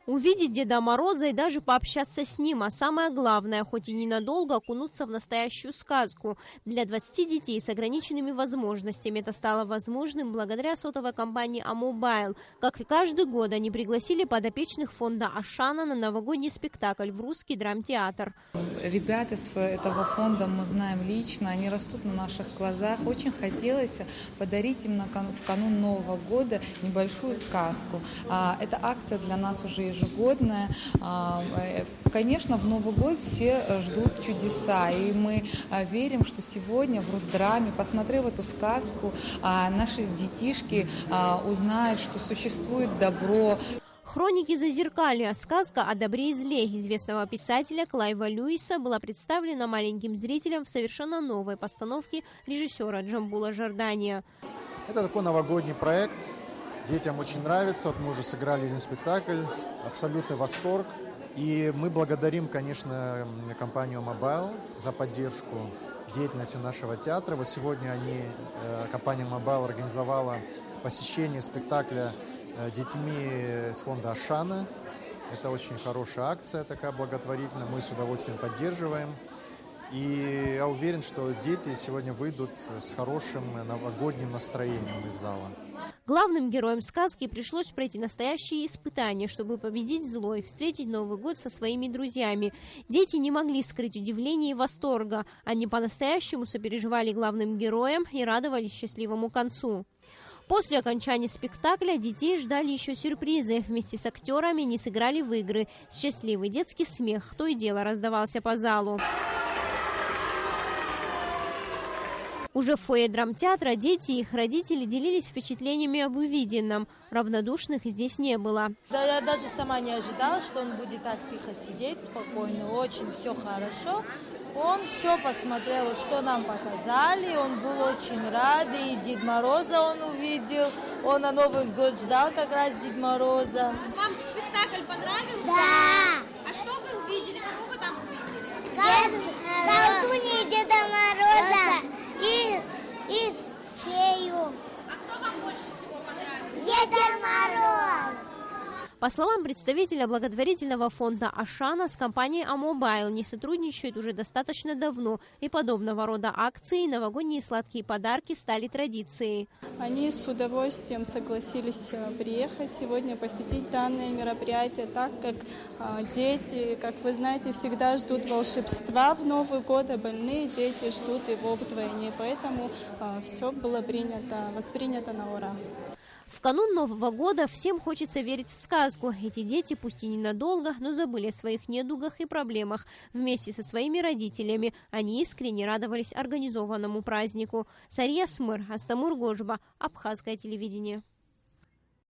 Увидеть Деда Мороза и даже пообщаться с ним, а самое главное, хоть и ненадолго, окунуться в настоящую сказку. Для 20 детей с ограниченными возможностями это стало возможным благодаря сотовой компании Амобайл. Как и каждый год, они пригласили подопечных фонда Ашана на новогодний спектакль в Русский драмтеатр. Ребята с этого фонда мы знаем лично, они растут на наших глазах. Очень хотелось подарить им в канун Нового года небольшую сказку. Эта акция для нас уже ежегодная. Конечно, в Новый год все ждут чудеса, и мы верим, что сегодня в Русдраме, посмотрев эту сказку, наши детишки узнают, что существует добро. «Хроники Зазеркалья», сказка о добре и зле известного писателя Клайва Льюиса, была представлена маленьким зрителям в совершенно новой постановке режиссера Джамбула Жордания. Это такой новогодний проект. Детям очень нравится. Вот мы уже сыграли один спектакль. Абсолютный восторг. И мы благодарим, конечно, компанию Mobile за поддержку деятельности нашего театра. Вот сегодня компания Mobile организовала посещение спектакля детьми из фонда Ашана. Это очень хорошая акция, такая благотворительная. Мы с удовольствием поддерживаем. И я уверен, что дети сегодня выйдут с хорошим новогодним настроением из зала. Главным героям сказки пришлось пройти настоящие испытания, чтобы победить зло и встретить Новый год со своими друзьями. Дети не могли скрыть удивления и восторга. Они по-настоящему сопереживали главным героям и радовались счастливому концу. После окончания спектакля детей ждали еще сюрпризы. Вместе с актерами они сыграли в игры. Счастливый детский смех то и дело раздавался по залу. Уже в фойе драмтеатра дети и их родители делились впечатлениями об увиденном. Равнодушных здесь не было. Да, я даже сама не ожидала, что он будет так тихо сидеть, спокойно. Очень все хорошо. Он все посмотрел, что нам показали. Он был очень рад. И Дед Мороза он увидел. Он на Новый год ждал как раз Дед Мороза. Вам спектакль понравился? Да. А что вы увидели? Кого вы там увидели? Колдунью Деда Мороза и фею. А кто вам больше всего понравился? Дед Мороз. По словам представителя благотворительного фонда Ашана, с компанией Амобайл не сотрудничают уже достаточно давно, и подобного рода акции новогодние сладкие подарки стали традицией. Они с удовольствием согласились приехать сегодня посетить данное мероприятие, так как дети, как вы знаете, всегда ждут волшебства в Новый год, а больные дети ждут его вдвойне, поэтому все было воспринято на ура. В канун Нового года всем хочется верить в сказку. Эти дети, пусть и ненадолго, но забыли о своих недугах и проблемах. Вместе со своими родителями они искренне радовались организованному празднику. Сария Смыр, Астамур Гожба, Абхазское телевидение.